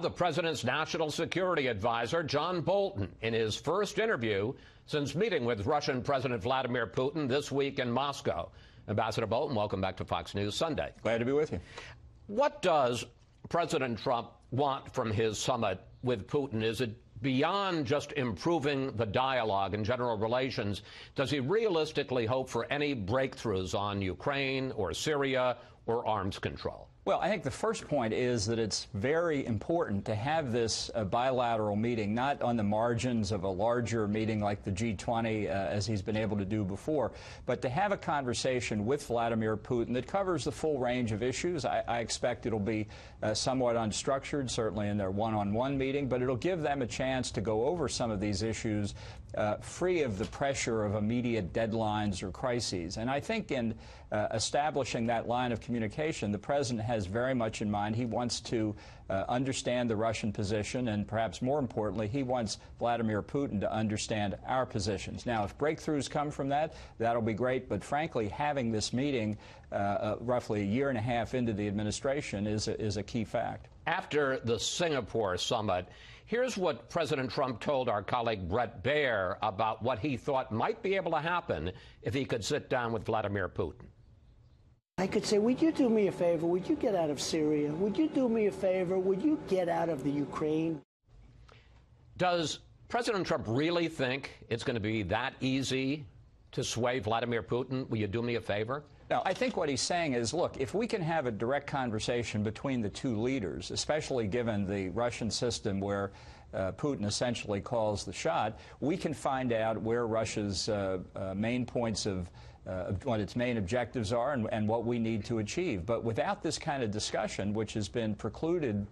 The president's national security advisor, John Bolton, in his first interview since meeting with Russian President Vladimir Putin this week in Moscow. Ambassador Bolton, welcome back to Fox News Sunday. Glad to be with you. What does President Trump want from his summit with Putin? Is it beyond just improving the dialogue and general relations? Does he realistically hope for any breakthroughs on Ukraine or Syria or arms control? Well, I think the first point is that it's very important to have this bilateral meeting, not on the margins of a larger meeting like the G20, as he's been able to do before, but to have a conversation with Vladimir Putin that covers the full range of issues. I expect it'll be somewhat unstructured, certainly in their one-on-one meeting, but it'll give them a chance to go over some of these issues free of the pressure of immediate deadlines or crises. And I think in establishing that line of communication, the president has very much in mind. He wants to understand the Russian position, and perhaps more importantly, he wants Vladimir Putin to understand our positions. Now, if breakthroughs come from that, that'll be great. But frankly, having this meeting roughly a year and a half into the administration is a key fact. After the Singapore summit, here's what President Trump told our colleague Bret Baier about what he thought might be able to happen if he could sit down with Vladimir Putin. I could say, would you do me a favor? Would you get out of Syria? Would you do me a favor? Would you get out of the Ukraine? Does President Trump really think it's going to be that easy to sway Vladimir Putin? Will you do me a favor? No, I think what he's saying is, look, if we can have a direct conversation between the two leaders, especially given the Russian system where Putin essentially calls the shot, we can find out where Russia's main points of what its main objectives are and what we need to achieve. But without this kind of discussion, which has been precluded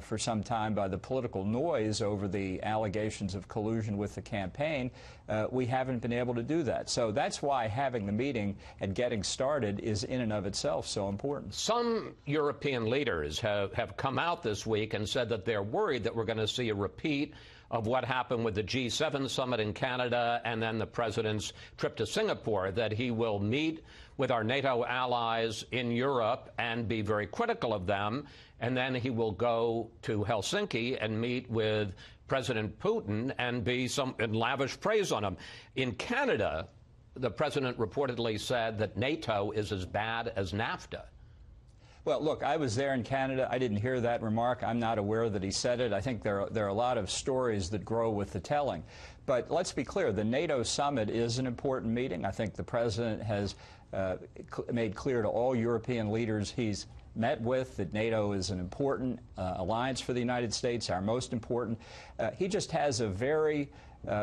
for some time by the political noise over the allegations of collusion with the campaign, we haven't been able to do that. So that's why having the meeting and getting started is in and of itself so important. Some European leaders have come out this week and said that they're worried that we're going to see a repeat of what happened with the G7 summit in Canada and then the president's trip to Singapore, that he will meet with our NATO allies in Europe and be very critical of them, and then he will go to Helsinki and meet with President Putin and lavish praise on him. In Canada, the president reportedly said that NATO is as bad as NAFTA. Well, look, I was there in Canada. I didn't hear that remark. I'm not aware that he said it. I think there are a lot of stories that grow with the telling. But let's be clear, the NATO summit is an important meeting. I think the president has made clear to all European leaders he's met with that NATO is an important alliance for the United States, our most important. He just has a very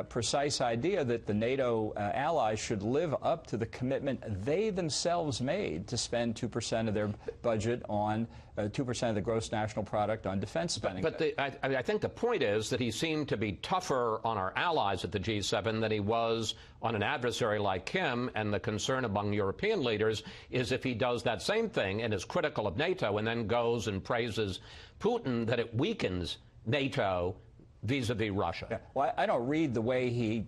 precise idea that the NATO allies should live up to the commitment they themselves made to spend 2% of their budget on 2% of the gross national product on defense spending. But I think the point is that he seemed to be tougher on our allies at the G7 than he was on an adversary like him, and the concern among European leaders is if he does that same thing and is critical of NATO and then goes and praises Putin, that it weakens NATO vis-a-vis Russia. Yeah. Well, I don't read the way he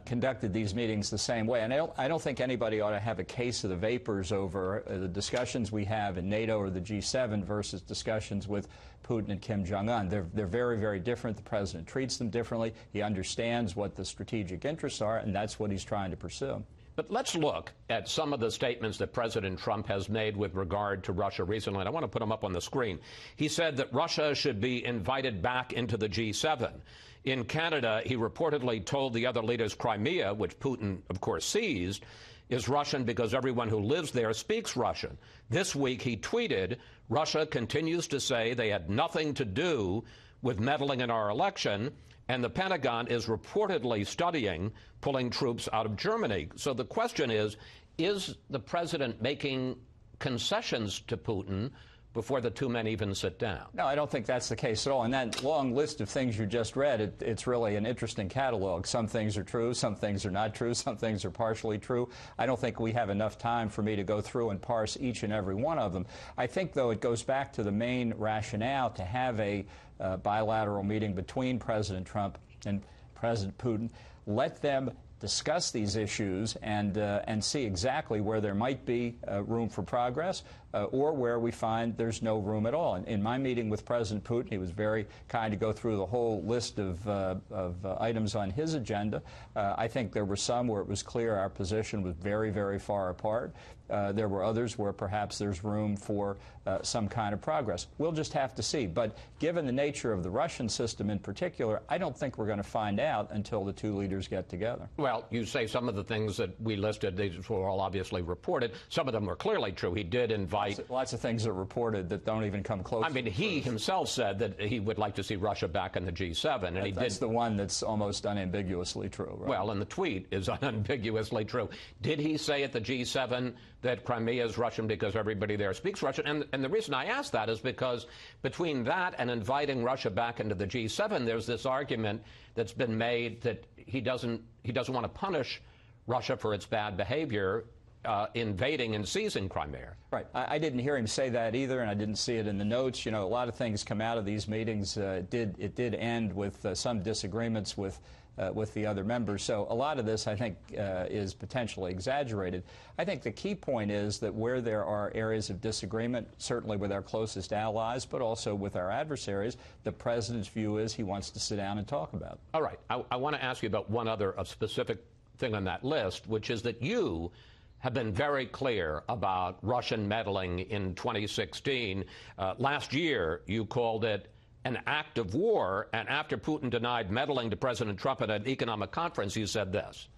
conducted these meetings the same way. And I don't think anybody ought to have a case of the vapors over the discussions we have in NATO or the G7 versus discussions with Putin and Kim Jong-un. They're very, very different. The president treats them differently. He understands what the strategic interests are, and that's what he's trying to pursue. But let's look at some of the statements that President Trump has made with regard to Russia recently, and I want to put them up on the screen. He said that Russia should be invited back into the G7. In Canada, he reportedly told the other leaders Crimea, which Putin, of course, seized, is Russian because everyone who lives there speaks Russian. This week, he tweeted, Russia continues to say they had nothing to do with meddling in our election, and the Pentagon is reportedly studying pulling troops out of Germany. So the question is the president making concessions to Putin before the two men even sit down? No, I don't think that's the case at all. And that long list of things you just read, it's really an interesting catalog. Some things are true, some things are not true, some things are partially true. I don't think we have enough time for me to go through and parse each and every one of them. I think, though, it goes back to the main rationale to have a bilateral meeting between President Trump and President Putin. Let them discuss these issues and see exactly where there might be room for progress, or where we find there's no room at all. In my meeting with President Putin, he was very kind to go through the whole list of items on his agenda. I think there were some where it was clear our position was very, very far apart. There were others where perhaps there's room for some kind of progress. We'll just have to see. But given the nature of the Russian system in particular, I don't think we're going to find out until the two leaders get together. Well, you say some of the things that we listed, these were all obviously reported. Some of them were clearly true. He did invite... Lots of things are reported that don't even come close. I mean, he himself said that he would like to see Russia back in the G7. And he that's the one that's almost unambiguously true, right? Well, and the tweet is unambiguously true. Did he say at the G7 that Crimea is Russian because everybody there speaks Russian? And the reason I ask that is because between that and inviting Russia back into the G7, there's this argument that's been made that he doesn't want to punish Russia for its bad behavior invading and seizing Crimea. Right. I didn't hear him say that either, and I didn't see it in the notes. You know, a lot of things come out of these meetings. It did end with some disagreements with the other members. So a lot of this, I think, is potentially exaggerated. I think the key point is that where there are areas of disagreement, certainly with our closest allies, but also with our adversaries, the president's view is he wants to sit down and talk about it. All right. I want to ask you about one other specific thing on that list, which is that you have been very clear about Russian meddling in 2016. Last year, you called it an act of war, and after Putin denied meddling to President Trump at an economic conference, you said this.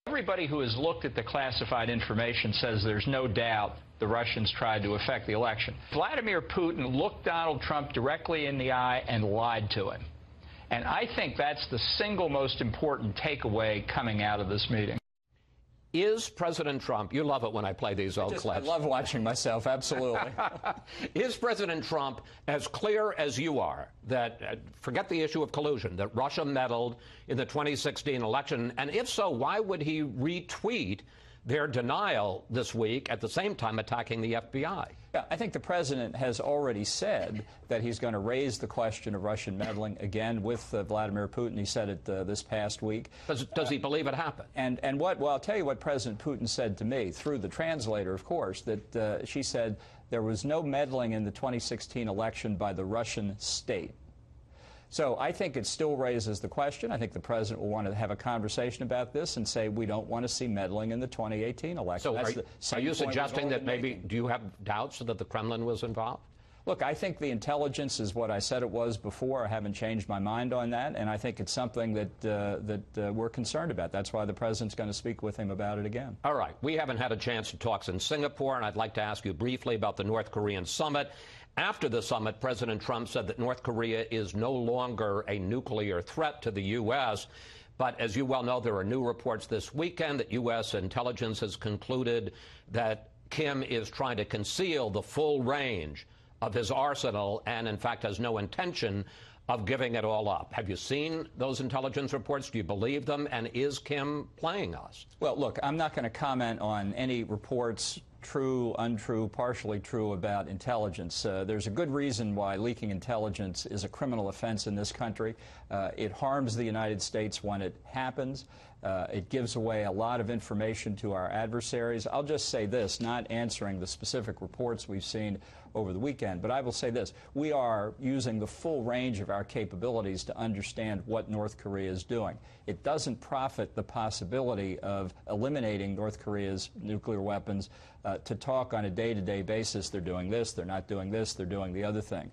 Everybody who has looked at the classified information says there's no doubt the Russians tried to affect the election. Vladimir Putin looked Donald Trump directly in the eye and lied to him. And I think that's the single most important takeaway coming out of this meeting. Is President Trump, you love it when I play these old clips. I love watching myself, absolutely. Is President Trump as clear as you are that, forget the issue of collusion, that Russia meddled in the 2016 election? And if so, why would he retweet their denial this week at the same time attacking the FBI? Yeah, I think the president has already said that he's going to raise the question of Russian meddling again with Vladimir Putin. He said it this past week. Does he believe it happened? And well, I'll tell you what President Putin said to me, through the translator, of course, that she said there was no meddling in the 2016 election by the Russian state. So I think it still raises the question. I think the president will want to have a conversation about this and say we don't want to see meddling in the 2018 election. So are you suggesting that maybe, do you have doubts that the Kremlin was involved? Look, I think the intelligence is what I said it was before. I haven't changed my mind on that, and I think it's something that we're concerned about. That's why the president's going to speak with him about it again. All right. We haven't had a chance to talk since Singapore, and I'd like to ask you briefly about the North Korean summit. After the summit, President Trump said that North Korea is no longer a nuclear threat to the U.S., but as you well know, there are new reports this weekend that U.S. intelligence has concluded that Kim is trying to conceal the full range of his arsenal and, in fact, has no intention of giving it all up. Have you seen those intelligence reports? Do you believe them? And is Kim playing us? Well, look, I'm not going to comment on any reports, true, untrue, partially true, about intelligence. There's a good reason why leaking intelligence is a criminal offense in this country. It harms the United States when it happens. It gives away a lot of information to our adversaries. I'll just say this, not answering the specific reports we've seen over the weekend, but I will say this. We are using the full range of our capabilities to understand what North Korea is doing. It doesn't profit the possibility of eliminating North Korea's nuclear weapons to talk on a day-to-day basis. They're doing this, they're not doing this, they're doing the other thing.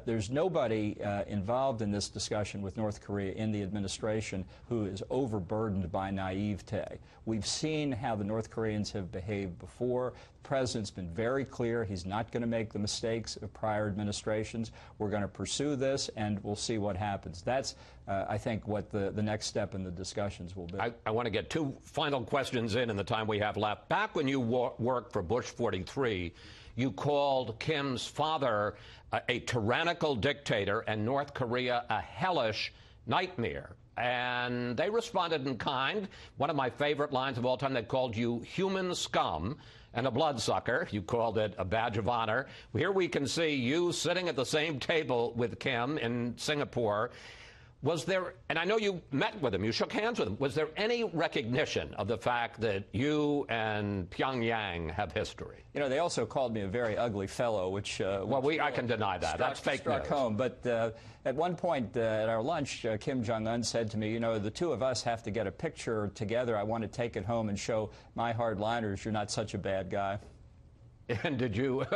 There's nobody involved in this discussion with North Korea in the administration who is overburdened by naivete. We've seen how the North Koreans have behaved before. The president's been very clear he's not going to make the mistakes of prior administrations. We're going to pursue this, and we'll see what happens. That's, I think, what the next step in the discussions will be. I want to get two final questions in the time we have left. Back when you worked for Bush 43, you called Kim's father a tyrannical dictator and North Korea a hellish nightmare. And they responded in kind. One of my favorite lines of all time, they called you human scum and a bloodsucker. You called it a badge of honor. Here we can see you sitting at the same table with Kim in Singapore. Was there, and I know you met with him, you shook hands with him, was there any recognition of the fact that you and Pyongyang have history? You know, they also called me a very ugly fellow, which I can deny that. That's fake news. Home. But at one point at our lunch, Kim Jong-un said to me, you know, the two of us have to get a picture together. I want to take it home and show my hardliners you're not such a bad guy. And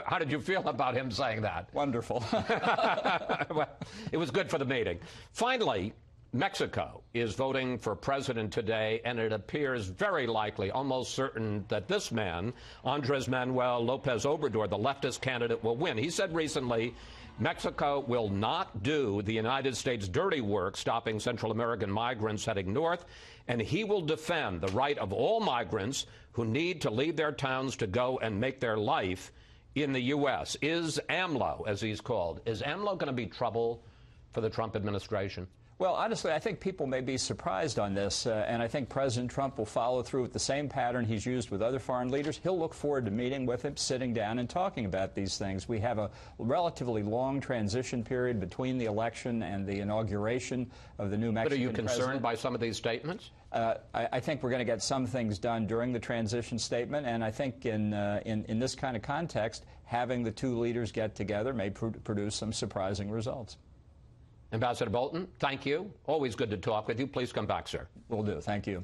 how did you feel about him saying that? Wonderful. Well, it was good for the meeting. Finally, Mexico is voting for president today, and it appears very likely, almost certain, that this man, Andres Manuel Lopez Obrador, the leftist candidate, will win. He said recently Mexico will not do the United States dirty work stopping Central American migrants heading north, and he will defend the right of all migrants who need to leave their towns to go and make their life in the U.S. Is AMLO, as he's called, is AMLO going to be trouble for the Trump administration? Well, honestly, I think people may be surprised on this, and I think President Trump will follow through with the same pattern he's used with other foreign leaders. He'll look forward to meeting with him, sitting down and talking about these things. We have a relatively long transition period between the election and the inauguration of the new Mexican president. But are you concerned by some of these statements? I think we're going to get some things done during the transition statement, and I think in this kind of context, having the two leaders get together may produce some surprising results. Ambassador Bolton, thank you. Always good to talk with you. Please come back, sir. Will do. Thank you.